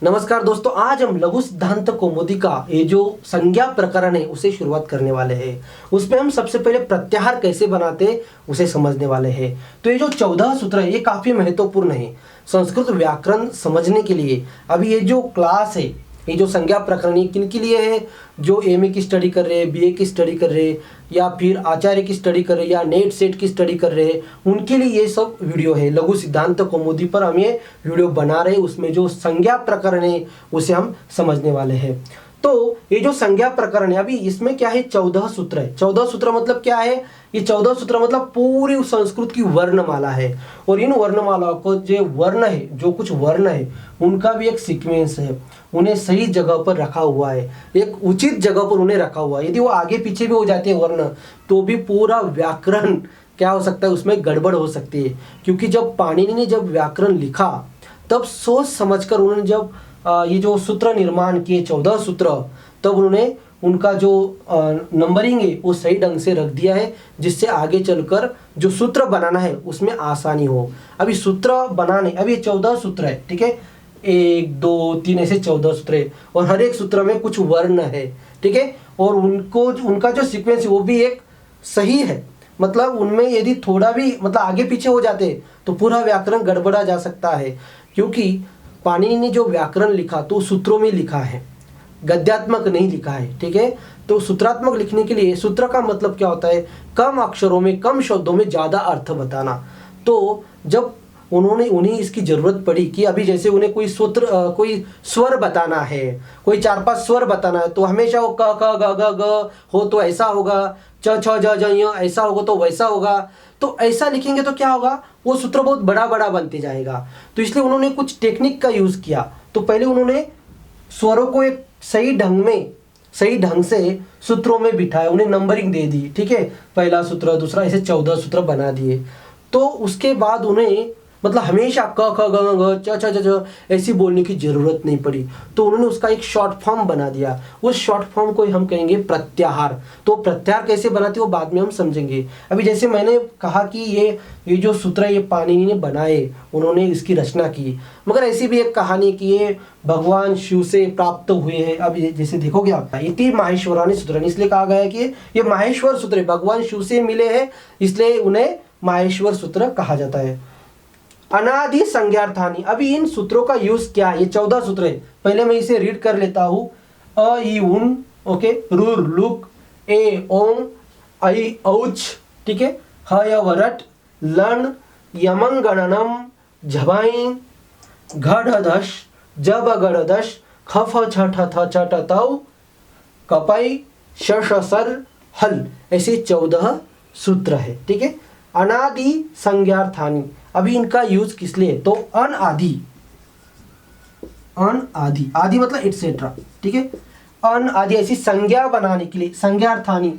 नमस्कार दोस्तों, आज हम लघु सिद्धांत कौमुदी का ये जो संज्ञा प्रकरण है उसे शुरुआत करने वाले हैं। उसमें हम सबसे पहले प्रत्याहार कैसे बनाते उसे समझने वाले हैं। तो ये जो 14 सूत्र है ये काफ़ी महत्वपूर्ण है संस्कृत व्याकरण समझने के लिए। अभी ये जो क्लास है, ये जो संज्ञा प्रकरण किन के लिए है? जो एमए की स्टडी कर रहे हैं, बीए की स्टडी कर रहे हैं, या फिर आचार्य की स्टडी कर रहे हैं, या नेट सेट की स्टडी कर रहे हैं, उनके लिए ये सब वीडियो है। लघु सिद्धांत कौमुदी पर हम ये वीडियो बना रहे हैं। उसमें जो संज्ञा प्रकरण है उसे हम समझने वाले हैं। तो ये जो संज्ञा प्रकरण है, अभी इसमें क्या है, 14 सूत्र है। 14 सूत्र मतलब क्या है? ये 14 सूत्र मतलब पूरी संस्कृत की वर्णमाला है। और इन वर्णमाला को जो वर्ण है, जो कुछ वर्ण है, उनका भी एक सीक्वेंस है। उन्हें सही जगह पर रखा हुआ है, एक उचित जगह पर उन्हें रखा हुआ है। यदि वो आगे पीछे भी हो जाते हैं वर्ण, तो भी पूरा व्याकरण क्या हो सकता है, उसमें गड़बड़ हो सकती है। क्योंकि जब पाणिनि ने जब व्याकरण लिखा, तब सोच समझकर उन्होंने जब ये जो सूत्र निर्माण किए 14 सूत्र, तब उन्होंने उनका जो नंबरिंग है वो सही ढंग से रख दिया है, जिससे आगे चलकर जो सूत्र बनाना है उसमें आसानी हो। अभी सूत्र बनाने, अभी 14 सूत्र है, ठीक है, 1 2 3 ऐसे 14 सूत्र है, और हर एक सूत्र में कुछ वर्ण है, ठीक है। और उनका जो सीक्वेंस है वो भी एक सही है। मतलब उनमें यदि थोड़ा भी मतलब आगे पीछे हो जाते तो पूरा व्याकरण गड़बड़ा जा सकता है। क्योंकि पाणिनि ने जो व्याकरण लिखा तो सूत्रों में लिखा है, गद्यात्मक नहीं लिखा है, ठीक है। तो सूत्रात्मक लिखने के लिए सूत्र का मतलब क्या होता है? कम अक्षरों में, कम शब्दों में ज़्यादा अर्थ बताना। तो जब उन्हें इसकी ज़रूरत पड़ी कि अभी जैसे उन्हें कोई सूत्र कोई स्वर बताना है, कोई 4-5 स्वर बताना है, तो हमेशा वो क ख ग ग ग हो तो ऐसा होगा, च छ ज ज य ऐसा होगा तो वैसा होगा। तो ऐसा लिखेंगे तो क्या होगा, वो सूत्र बहुत बड़ा बड़ा बनते जाएगा। तो इसलिए उन्होंने कुछ टेक्निक का यूज़ किया। तो पहले उन्होंने स्वरों को एक सही ढंग से सूत्रों में बिठाया, उन्हें नंबरिंग दे दी, ठीक है। पहला सूत्र, दूसरा, ऐसे 14 सूत्र बना दिए। तो उसके बाद उन्हें मतलब हमेशा क ख ग घ च छ ज झ ऐसी बोलने की जरूरत नहीं पड़ी। तो उन्होंने उसका एक शॉर्ट फॉर्म बना दिया। उस शॉर्ट फॉर्म को हम कहेंगे प्रत्याहार। तो प्रत्याहार कैसे बनाते वो बाद में हम समझेंगे। अभी जैसे मैंने कहा कि ये जो सूत्र ये पाणिनि ने बनाए, उन्होंने इसकी रचना की। मगर ऐसी भी एक कहानी कि ये भगवान शिव से प्राप्त हुए हैं। अब जैसे देखोगे आप, इति माहेश्वरानि सूत्र, इसलिए कहा गया है कि ये माहेश्वर सूत्र भगवान शिव से मिले हैं, इसलिए उन्हें माहेश्वर सूत्र कहा जाता है। अनादि संज्ञार्थानि, अभी इन सूत्रों का यूज क्या है? ये 14 सूत्र है। पहले मैं इसे रीड कर लेता हूं। अ ई उन, ओके, रुर लुक, ए ओम, ऐ औच, ठीक है, ह य वरट, लन यमं गणनम, झबाइन, घड़धश, जब गड़दश, खफ छ ठ थ छ ट तौ, कपई, श सर, हल, ऐसे 14 सूत्र है, ठीक है। अनादि संज्ञार्थानि, अभी इनका यूज किस लिए? तो अनादि, आदि मतलब एटसेट्रा, ठीक है। अनादि ऐसी संज्ञा बनाने के लिए, संज्ञार्थानि,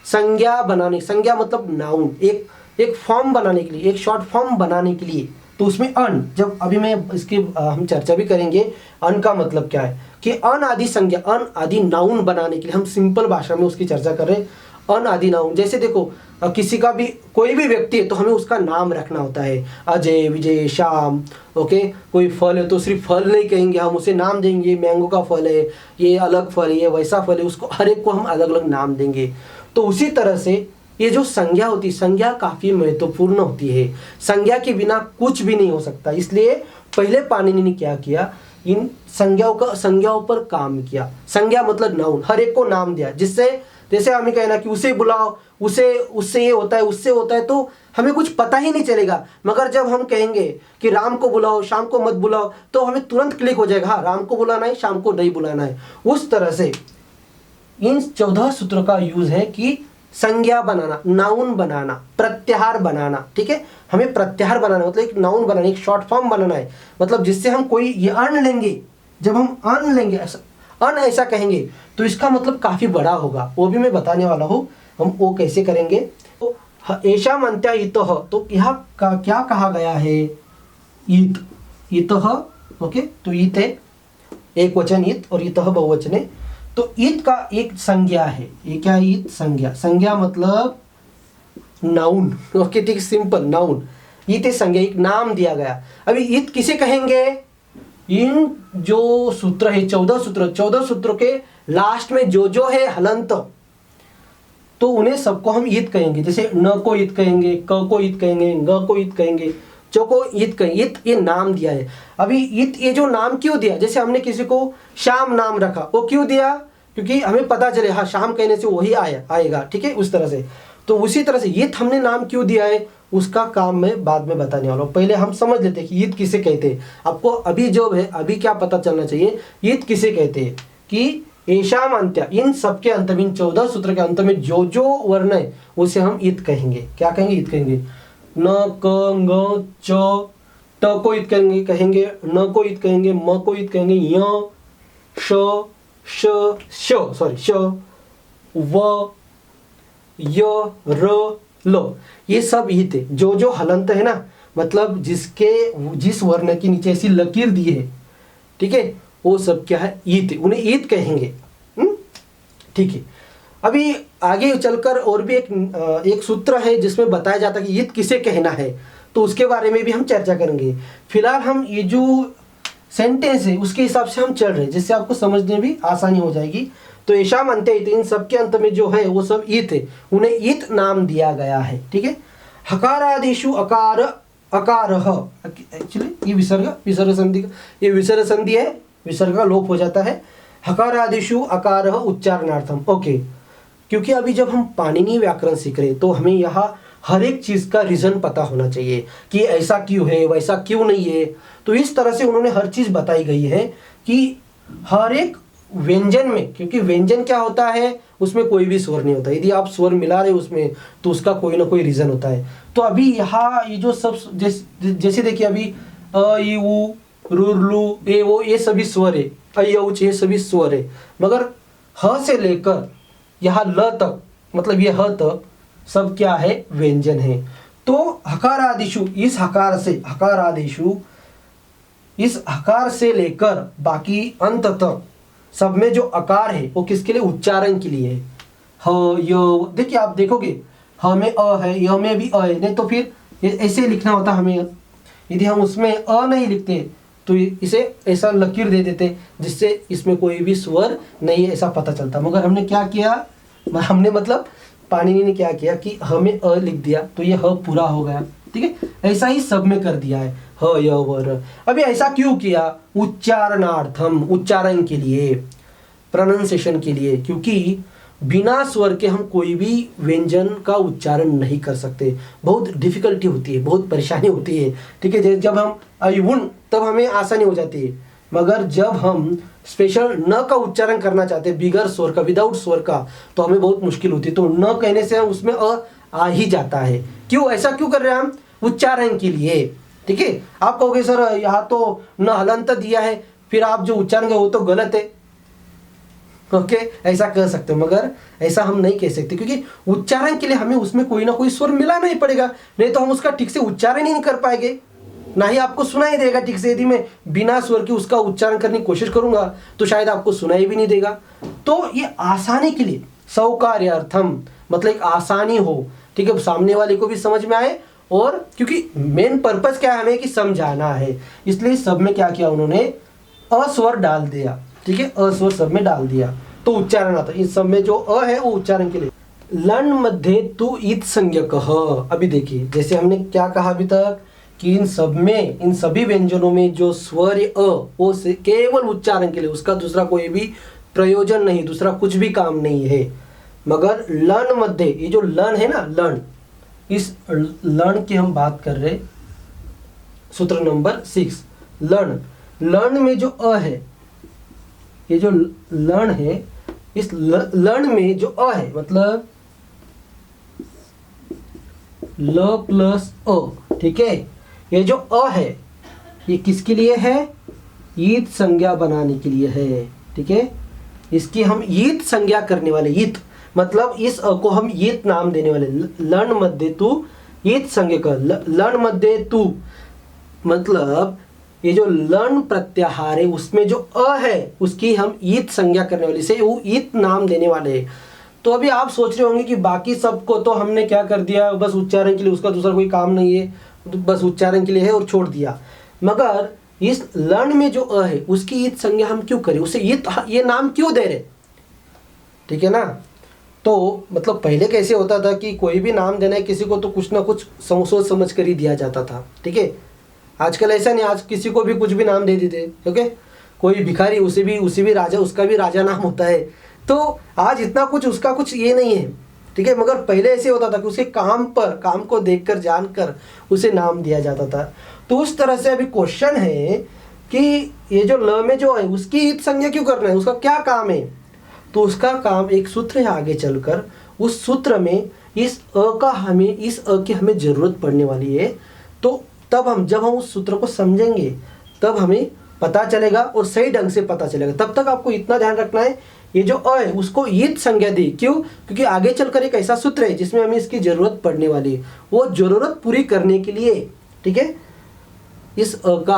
संज्ञा बनाने, संज्ञा मतलब नाउन, एक फॉर्म बनाने के लिए, एक शॉर्ट फॉर्म बनाने के लिए। तो उसमें अन, जब अभी मैं इसकी हम चर्चा भी करेंगे, अन का मतलब क्या है कि अनादि संज्ञा, अनादि नाउन बनाने के लिए हम सिंपल भाषा में उसकी चर्चा कर रहे हैं। अनादि नाउन, जैसे देखो किसी का भी कोई भी व्यक्ति है तो हमें उसका नाम रखना होता है, अजय, विजय, श्याम, ओके। कोई फल है तो सिर्फ फल नहीं कहेंगे, हम उसे नाम देंगे, मैंगो का फल है, ये अलग फल है, ये वैसा फल है, उसको हर एक को हम अलग अलग नाम देंगे। तो उसी तरह से ये जो संज्ञा होती है, संज्ञा काफ़ी महत्वपूर्ण होती है। संज्ञा के बिना कुछ भी नहीं हो सकता। इसलिए पहले पाणिनि ने क्या किया, इन संज्ञाओं पर काम किया। संज्ञा मतलब नाउन, हर एक को नाम दिया, जिससे जैसे हमें कहना कि उसे बुलाओ, उससे ये होता है, उससे होता है, तो हमें कुछ पता ही नहीं चलेगा। मगर जब हम कहेंगे कि राम को बुलाओ, शाम को मत बुलाओ, तो हमें तुरंत क्लिक हो जाएगा, हाँ राम को बुलाना है, शाम को नहीं बुलाना है। उस तरह से इन 14 सूत्रों का यूज है कि संज्ञा बनाना, नाउन बनाना, प्रत्याहार बनाना, ठीक है। हमें प्रत्याहार बनाना मतलब एक नाउन बनाना, एक शॉर्ट फॉर्म बनाना है। मतलब जिससे हम कोई ये अन लेंगे, जब हम अन लेंगे, ऐसा कहेंगे, तो इसका मतलब काफी बड़ा होगा, वो भी मैं बताने वाला हूँ। हम वो कैसे करेंगे। तो ऐशा मंत्या इतः, तो यहाँ का क्या कहा गया है? इतः, ओके। तो इत है एक वचन, इत, और इतः बहुवचन है। तो इत का एक संज्ञा है। ये क्या है? इत संज्ञा। संज्ञा मतलब नाउन, ओके, ठीक, सिंपल नाउन। इत संज्ञा, एक नाम दिया गया। अभी इत किसे कहेंगे? इन जो सूत्र है 14 सूत्रों के लास्ट में जो है हलंत, तो उन्हें सबको हम ईद कहेंगे। जैसे न को ईद कहेंगे, क को ईद कहेंगे, ग को ईद कहेंगे, च को ईद कहेंगे। ईद ये नाम दिया है। अभी ईद ये जो नाम क्यों दिया, जैसे हमने किसी को श्याम नाम रखा, वो क्यों दिया, क्योंकि हमें पता चले हाँ श्याम कहने से वही आएगा, ठीक है, उस तरह से। तो उसी तरह से ईद हमने नाम क्यों दिया है, उसका काम मैं बाद में बताने वाला हूँ। पहले हम समझ लेते हैं कि ईद किसे कहते हैं। आपको अभी जो है अभी क्या पता चलना चाहिए, ईद किसे कहते हैं कि एशाम अंत्य, इन सबके अंत में, इन 14 सूत्र के अंत में जो वर्ण है उसे हम ईद कहेंगे। क्या कहेंगे, ईद कहेंगे। न क ग च ट को ईद कहेंगे, न को ईद कहेंगे, म को ईद कहेंगे, य श व य र ल, ये सब ईद है। जो हलंत है ना, मतलब जिस वर्ण के नीचे ऐसी लकीर दी है, ठीक है, वो सब क्या है, ईद है, उन्हें ईद कहेंगे। ठीक है। अभी आगे चलकर और भी एक सूत्र है जिसमें बताया जाता है कि ईद किसे कहना है, तो उसके बारे में भी हम चर्चा करेंगे। फिलहाल हम ये जो सेंटेंस है उसके हिसाब से हम चल रहे हैं, जिससे आपको समझने में आसानी हो जाएगी। तो ऐशाम अंत्य, इन सबके अंत में जो है वो सब ईत है, उन्हें ईत नाम दिया गया है। ठीक है। हकारादिषु अकार अकारः, एक्चुअली ये विसर्ग संधि का, ये विसर्ग संधि है, विसर्ग का लोप हो जाता है। हकारादिषु अकारः उच्चारणार्थम। ओके, क्योंकि अभी जब हम पाणिनि व्याकरण सीख रहे तो हमें यहाँ हर एक चीज का रीजन पता होना चाहिए कि ऐसा क्यों है, वैसा क्यों नहीं है। तो इस तरह से उन्होंने हर चीज बताई गई है कि हर एक व्यंजन में, क्योंकि व्यंजन क्या होता है, उसमें कोई भी स्वर नहीं होता। यदि आप स्वर मिला रहे उसमें तो उसका कोई ना कोई रीजन होता है। तो अभी यहाँ ये जो सब जैसे देखिए अभी अ ई उ रु लु ए वो, ये सभी स्वर है, अ उच ये सभी स्वर है, मगर ह से लेकर यहाँ ल तक, मतलब ये ह तक सब क्या है, व्यंजन है। तो हकारादिषु, इस हकार से, हकारादिषु इस हकार से लेकर बाकी अंत तक सब में जो अकार है वो किसके लिए, उच्चारण के लिए है। ह य, देखिए आप देखोगे ह में अ है, य में भी अ है, नहीं तो फिर ऐसे लिखना होता हमें। यदि हम उसमें अ नहीं लिखते तो इसे ऐसा लकीर दे देते जिससे इसमें कोई भी स्वर नहीं है ऐसा पता चलता। मगर हमने क्या किया, हमने मतलब पाणिनि ने क्या किया कि हमें अ लिख दिया तो ये ह पूरा हो गया। ठीक है, ऐसा ही सब में कर दिया है, ह य व र। अभी ऐसा क्यों किया, उच्चारणार्थम, उच्चारण के लिए, प्रोनाउंसिएशन के लिए, क्योंकि बिना स्वर के हम कोई भी व्यंजन का उच्चारण नहीं कर सकते। बहुत डिफिकल्टी होती है, बहुत परेशानी होती है। ठीक है, जब हम अयुन तब हमें आसानी हो जाती है, मगर जब हम स्पेशल न का उच्चारण करना चाहते हैं बिगर स्वर का, विदाउट स्वर का, तो हमें बहुत मुश्किल होती है। तो न कहने से उसमें अ आ ही जाता है। क्यों, ऐसा क्यों कर रहे हैं हम, उच्चारण के लिए। ठीक है, आप कहोगे सर यहाँ तो न हलंत दिया है, फिर आप जो उच्चारण है वो तो गलत है। ओके, ऐसा कह सकते हो, मगर ऐसा हम नहीं कह सकते, क्योंकि उच्चारण के लिए हमें उसमें कोई ना कोई स्वर मिलाना ही पड़ेगा, नहीं तो हम उसका ठीक से उच्चारण ही नहीं कर पाएंगे, ना ही आपको सुनाई देगा ठीक से। यदि मैं बिना स्वर के उसका उच्चारण करने की कोशिश करूंगा तो शायद आपको सुनाई भी नहीं देगा। तो ये आसानी के लिए, सौकार्यार्थम, मतलब एक आसानी हो, ठीक है, सामने वाले को भी समझ में आए, और क्योंकि मेन पर्पस क्या है, हमें कि समझाना है, इसलिए सब में क्या किया उन्होंने, अस्वर डाल दिया। ठीक है, अस्वर सब में डाल दिया तो उच्चारण आता है। इस सब में जो अ है वो उच्चारण के लिए। लन मध्ये तु ईत संज्ञकः। अभी देखिए, जैसे हमने क्या कहा अभी तक कि इन सब में, इन सभी व्यंजनों में जो स्वर अ वो से केवल उच्चारण के लिए, उसका दूसरा कोई भी प्रयोजन नहीं, दूसरा कुछ भी काम नहीं है। मगर लन मध्ये, ये जो लन है ना, लन, इस लन की हम बात कर रहे, सूत्र नंबर 6, लन, लन में जो अ है, ये जो लन है, इस लन में जो अ है, मतलब ल प्लस अ, ठीक है, ये जो अ है ये किसके लिए है, ईत संज्ञा बनाने के लिए है। ठीक है, इसकी हम ईत संज्ञा करने वाले, ईत मतलब इस अ को हम ईत नाम देने वाले। लन मध्ये तु ईत संज्ञक, लन मध्ये तु मतलब ये जो लन प्रत्याहार है उसमें जो अ है उसकी हम ईत संज्ञा करने वाले, से वो ईत नाम देने वाले हैं। तो अभी आप सोच रहे होंगे कि बाकी सबको तो हमने क्या कर दिया, बस उच्चारण के लिए, उसका दूसरा कोई काम नहीं है, बस उच्चारण के लिए है और छोड़ दिया। मगर इस लर्ण में जो अ है उसकी ईत संज्ञा हम क्यों करें, उसे ये नाम क्यों दे रहे, ठीक है ना। तो मतलब पहले कैसे होता था कि कोई भी नाम देना है किसी को तो कुछ ना कुछ सोच समझ कर ही दिया जाता था, ठीक है। आजकल ऐसा नहीं, आज किसी को भी कुछ भी नाम दे देते, ओके। कोई भिखारी उसे भी राजा, उसका भी राजा नाम होता है। तो आज इतना कुछ उसका कुछ ये नहीं है, ठीक है। मगर पहले ऐसे होता था कि उसके काम को देखकर जानकर उसे नाम दिया जाता था। तो उस तरह से अभी क्वेश्चन है कि ये जो ल में जो है उसकी ईत संज्ञा क्यों करना है, उसका क्या काम है। तो उसका काम एक सूत्र है आगे चलकर, उस सूत्र में इस अ की हमें जरूरत पड़ने वाली है। तो तब जब हम उस सूत्र को समझेंगे तब हमें पता चलेगा और सही ढंग से पता चलेगा। तब तक आपको इतना ध्यान रखना है, ये जो अ है उसको ईत संज्ञा दी, क्यों, क्योंकि आगे चलकर एक ऐसा सूत्र है जिसमें हमें इसकी जरूरत पड़ने वाली है, वो जरूरत पूरी करने के लिए, ठीक है। इस अ को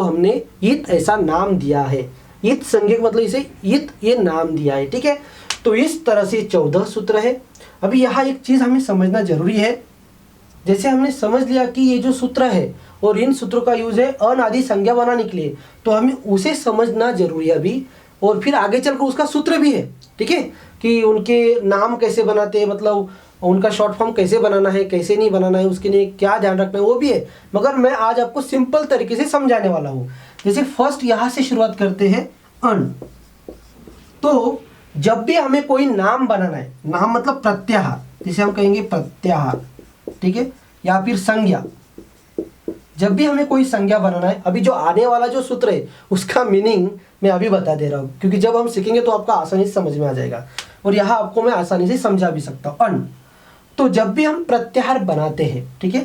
हमने ईत ऐसा नाम दिया है। ईत संज्ञा मतलब इसे ईत ये नाम दिया है, ठीक है। तो इस तरह से 14 सूत्र है। अभी यहाँ एक चीज हमें समझना जरूरी है, जैसे हमने समझ लिया कि ये जो सूत्र है और इन सूत्रों का यूज है अनादि संज्ञा बनाने के लिए, तो हमें उसे समझना जरूरी है अभी। और फिर आगे चलकर उसका सूत्र भी है, ठीक है, कि उनके नाम कैसे बनाते हैं, मतलब उनका शॉर्ट फॉर्म कैसे बनाना है, कैसे नहीं बनाना है, उसके लिए क्या ध्यान रखना है, वो भी है। मगर मैं आज आपको सिंपल तरीके से समझाने वाला हूँ। जैसे फर्स्ट यहाँ से शुरुआत करते हैं अन। तो जब भी हमें कोई नाम बनाना है, नाम मतलब प्रत्याहार, जिसे हम कहेंगे प्रत्याहार, ठीक है, या फिर संज्ञा। जब भी हमें कोई संज्ञा बनाना है, अभी जो आने वाला जो सूत्र है उसका मीनिंग मैं अभी बता दे रहा हूँ, क्योंकि जब हम सीखेंगे तो आपका आसानी से समझ में आ जाएगा और यहाँ आपको मैं आसानी से समझा भी सकता हूँ। अन, तो जब भी हम प्रत्याहार बनाते हैं, ठीक है,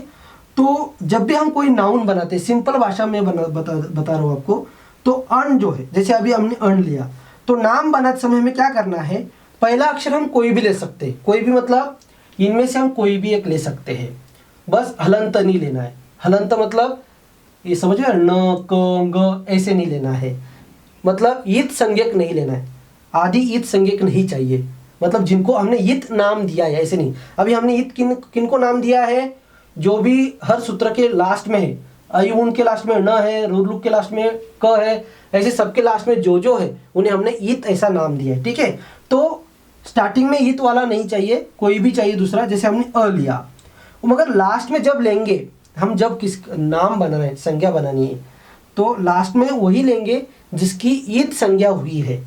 तो जब भी हम कोई नाउन बनाते हैं, सिंपल भाषा में बता रहा हूँ आपको, तो अन जो है, जैसे अभी हमने अन लिया, तो नाम बनाते समय हमें क्या करना है, पहला अक्षर हम कोई भी ले सकते हैं, कोई भी मतलब इनमें से हम कोई भी एक ले सकते हैं, बस हलंत नहीं लेना है। हलंत मतलब ये समझ रहे, न क ग ऐसे नहीं लेना है, मतलब ईत संज्ञक नहीं लेना है, आदि ईत संज्ञक नहीं चाहिए, मतलब जिनको हमने ईत नाम दिया है ऐसे नहीं। अभी हमने ईत किनको नाम दिया है, जो भी हर सूत्र के लास्ट में है, अयुन के लास्ट में न है, रुलुक के लास्ट में क है, ऐसे सबके लास्ट में जो है उन्हें हमने ईत ऐसा नाम दिया है, ठीक है। तो स्टार्टिंग में ईत वाला नहीं चाहिए, कोई भी चाहिए दूसरा, जैसे हमने अ लिया, मगर लास्ट में जब लेंगे हम, जब किस नाम बनाना है, संज्ञा बनानी है, तो लास्ट में वही लेंगे जिसकी ईत संज्ञा हुई है,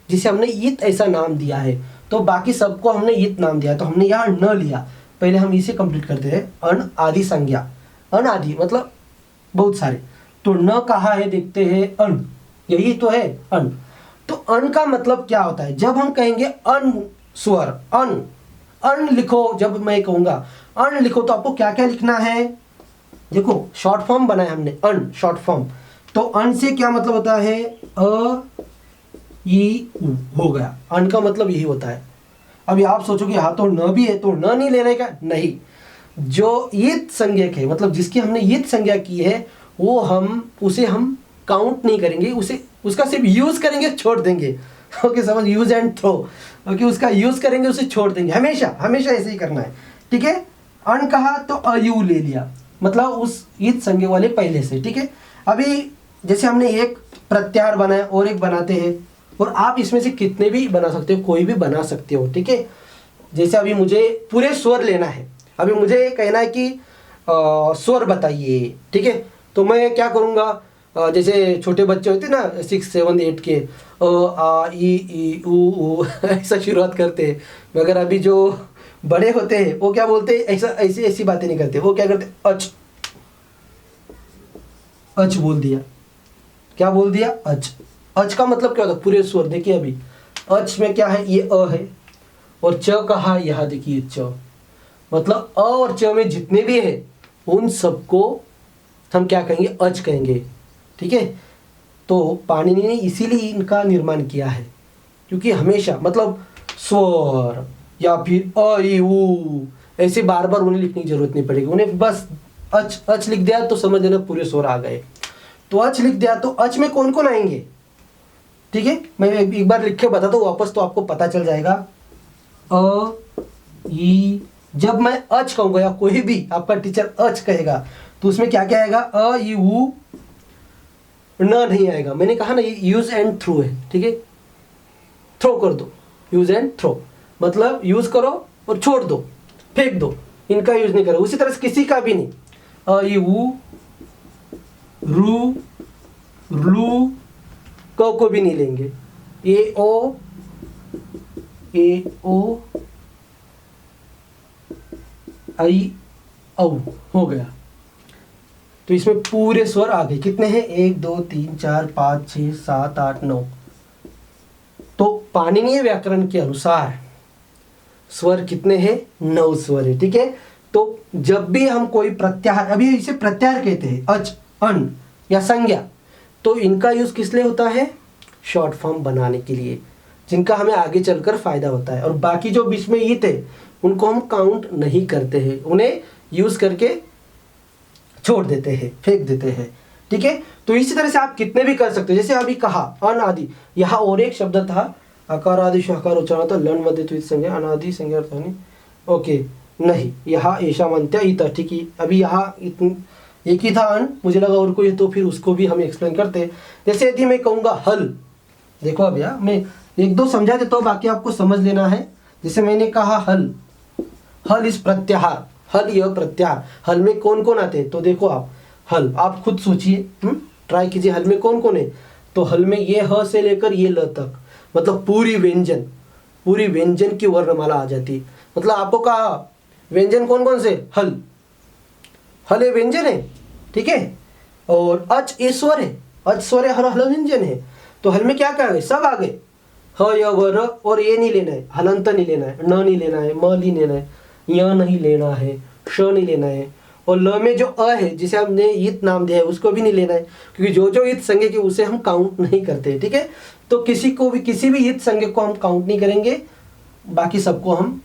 जिसे हमने ईत ऐसा नाम दिया है। तो बाकी सबको हमने ईत नाम दिया, तो हमने यहाँ न लिया, पहले हम इसे कंप्लीट करते हैं। अन आदि संज्ञा, अन आदि मतलब बहुत सारे, तो न कहा है, देखते हैं अन, यही तो है अन। तो अन का मतलब क्या होता है, जब हम कहेंगे अन स्वर, अन अन लिखो, जब मैं कहूँगा अन लिखो तो आपको क्या क्या लिखना है, देखो शॉर्ट फॉर्म बनाया हमने अन, शॉर्ट फॉर्म। तो अन से क्या मतलब होता है, अ ई उ हो गया, अन का मतलब यही होता है। अभी आप सोचोगे हाँ तो न भी है, तो न नहीं लेने का, नहीं, जो ईत संज्ञक है, मतलब जिसकी हमने ईत संज्ञा की है, वो उसे हम काउंट नहीं करेंगे, उसका सिर्फ यूज करेंगे, छोड़ देंगे। ओके, समझ, यूज एंड थ्रो। ओके, उसका यूज करेंगे, उसे छोड़ देंगे, हमेशा हमेशा ऐसे ही करना है, ठीक है। अन कहा तो अयु ले लिया, मतलब उस ईत संज्ञा वाले पहले से, ठीक है। अभी जैसे हमने एक प्रत्याहार बनाया और एक बनाते हैं, और आप इसमें से कितने भी बना सकते हो, कोई भी बना सकते हो, ठीक है। जैसे अभी मुझे पूरे स्वर लेना है, अभी मुझे कहना है कि स्वर बताइए, ठीक है, तो मैं क्या करूँगा, जैसे छोटे बच्चे होते हैं ना 6, 7, 8 के, अ आ ई उ ऐसा शुरुआत करते हैं। मगर अभी जो बड़े होते हैं वो क्या बोलते हैं, ऐसी बातें नहीं करते, वो क्या करते, अच अच बोल दिया, क्या बोल दिया, अच। अच का मतलब क्या होता है, पूरे स्वर देखिए, अभी अच में क्या है, ये अ है, और च कहा, यहाँ देखिए च, मतलब अ और च में जितने भी है उन सबको हम क्या कहेंगे, अच कहेंगे, ठीक है। तो पाणिनि ने इसीलिए इनका निर्माण किया है, क्योंकि हमेशा मतलब स्वर या फिर अ ई उ ऐसे बार बार उन्हें लिखने की जरूरत नहीं पड़ेगी, उन्हें बस अच अच लिख दिया तो समझ लेना पूरे स्वर आ गए। तो अच लिख दिया, तो अच में कौन कौन आएंगे, ठीक है, मैं एक बार लिख के बताता हूँ वापस, तो आपको पता चल जाएगा। अ ई, जब मैं अच कहूँगा या कोई भी आपका टीचर अच कहेगा तो उसमें क्या क्या आएगा, अ ई उ न नहीं आएगा। मैंने कहा ना ये यूज एंड थ्रो है, ठीक है, थ्रो कर दो, यूज एंड थ्रो मतलब यूज करो और छोड़ दो, फेंक दो, इनका यूज नहीं करो। उसी तरह से किसी का भी नहीं, अ ई उ रू लू को भी नहीं लेंगे, ए ओ आई औ हो गया। तो इसमें पूरे स्वर आ गए, कितने हैं, 1 2 3 4 5 6 7 8 9। तो पाणिनीय व्याकरण के अनुसार स्वर कितने हैं, 9 स्वर है, ठीक है। तो जब भी हम कोई प्रत्याहार, अभी इसे प्रत्याहार कहते हैं, अच अन या संज्ञा, तो इनका यूज किस लिए होता है, शॉर्ट फॉर्म बनाने के लिए, जिनका हमें आगे चलकर फायदा होता है। और बाकी जो बीच में ईत है उनको हम काउंट नहीं करते हैं, उन्हें यूज करके छोड़ देते हैं, फेंक देते हैं, ठीक है। तो इसी तरह से आप कितने भी कर सकते हो, जैसे अभी कहा अन आदि, यहाँ और एक शब्द था अकार आदि शकार उच्चारण था लन मध्य त्वित संज्ञा अनादि संज्ञा अर्थानी, ओके नहीं, यहाँ ऐसा मानते इत, ठीक है। अभी यहाँ एक ही था अन, मुझे लगा और कोई है तो फिर उसको भी हम एक्सप्लेन करते हैं। जैसे यदि मैं कहूँगा हल, देखो अब यार मैं 1 2 समझा देता हूँ, बाकी आपको समझ लेना है। जैसे मैंने कहा हल, हल इस प्रत्याहार, हल यह प्रत्याहार, हल में कौन कौन आते हैं, तो देखो आप हल, आप खुद सोचिए, ट्राई कीजिए, हल में कौन कौन है। तो हल में ये ह से लेकर ये ल तक, मतलब पूरी व्यंजन की वर्णमाला आ जाती है। मतलब आपको कहा व्यंजन कौन कौन से, हल ये व्यंजन है, ठीक है। और अच ये स्वर है, अच स्वर है, हल व्यंजन है। तो हल में क्या क्या आ गए, सब आ गए, ह य व र, और ये नहीं लेना है, हलंत नहीं लेना है, न नहीं लेना है, म नहीं लेना है, य नहीं लेना है, श नहीं लेना है। और ल में जो अ है जिसे हमने ईत नाम दिया है उसको भी नहीं लेना है, क्योंकि जो ईत संज्ञा के उसे हम काउंट नहीं करते, ठीक है। तो किसी भी ईत संज्ञा को हम काउंट नहीं करेंगे, बाकी सबको हम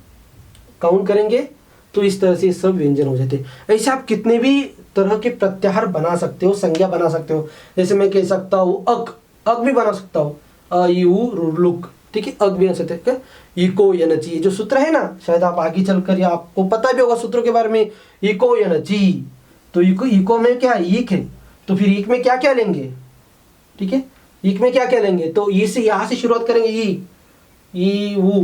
काउंट करेंगे। तो इस तरह से सब व्यंजन हो जाते हैं। ऐसे आप कितने भी तरह के प्रत्याहार बना सकते हो, संज्ञा बना सकते हो। जैसे मैं कह सकता हूँ अक भी बना सकता हूँ, अ ई उ रुक, ठीक है, अक भी बना सकते हैं। इको यनची, जो सूत्र है ना, शायद आप आगे चलकर या आपको पता भी होगा सूत्रों के बारे में, इको यनची। तो इको में क्या है, ईक है, तो फिर ईक में क्या क्या लेंगे, ठीक है, ईक में क्या क्या लेंगे, तो ये से यहाँ से शुरुआत करेंगे, ई उ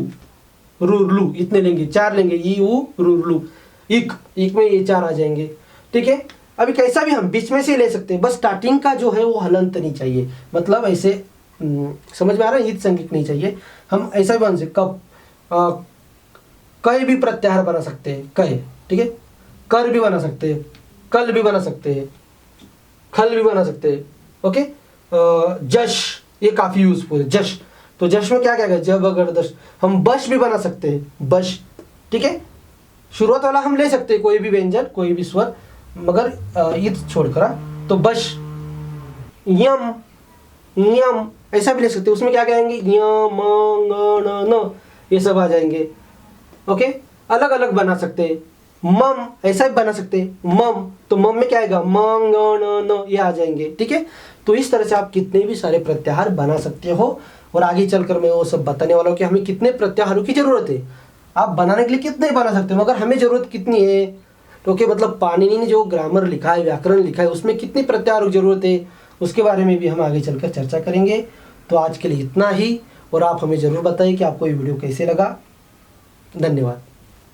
रुरलू, इतने लेंगे, 4 लेंगे, ई उ रुरलू, इक में ये 4 आ जाएंगे, ठीक है। अभी कैसा भी हम बीच में से ले सकते हैं, बस स्टार्टिंग का जो है वो हलंत नहीं चाहिए, मतलब ऐसे समझ में आ रहा है, ईद संज्ञक नहीं चाहिए। हम ऐसा भी बन सकते, कई भी प्रत्याहार बना सकते हैं, कई, ठीक है, कर भी बना सकते हैं, कल भी बना सकते हैं, खल भी बना सकते हैं, ओके। जश, ये काफी यूजफुल है, जश। तो जश में क्या क्या है, जब अगर दश, हम बश भी बना सकते हैं, बश, ठीक है। शुरुआत वाला हम ले सकते हैं, कोई भी व्यंजन, कोई भी स्वर, मगर ईद छोड़कर। तो बश, यम, यम ऐसा भी ले सकते हैं, उसमें क्या कहेंगे, यम न, ये सब आ जाएंगे, ओके। अलग अलग बना सकते हैं, मम ऐसा भी बना सकते हैं, मम, तो मम में क्या आएगा, मंग न, ये आ जाएंगे, ठीक है। तो इस तरह से आप कितने भी सारे प्रत्याहार बना सकते हो, और आगे चलकर मैं वो सब बताने वाला हूँ कि हमें कितने प्रत्याहारों की जरूरत है। आप बनाने के लिए कितने बना सकते हो, मगर हमें जरूरत कितनी है, क्योंकि मतलब पाणिनि ने जो ग्रामर लिखा है, व्याकरण लिखा है, उसमें कितने प्रत्याहारों की जरूरत है, उसके बारे में भी हम आगे चलकर चर्चा करेंगे। तो आज के लिए इतना ही, और आप हमें ज़रूर बताइए कि आपको ये वीडियो कैसे लगा। धन्यवाद।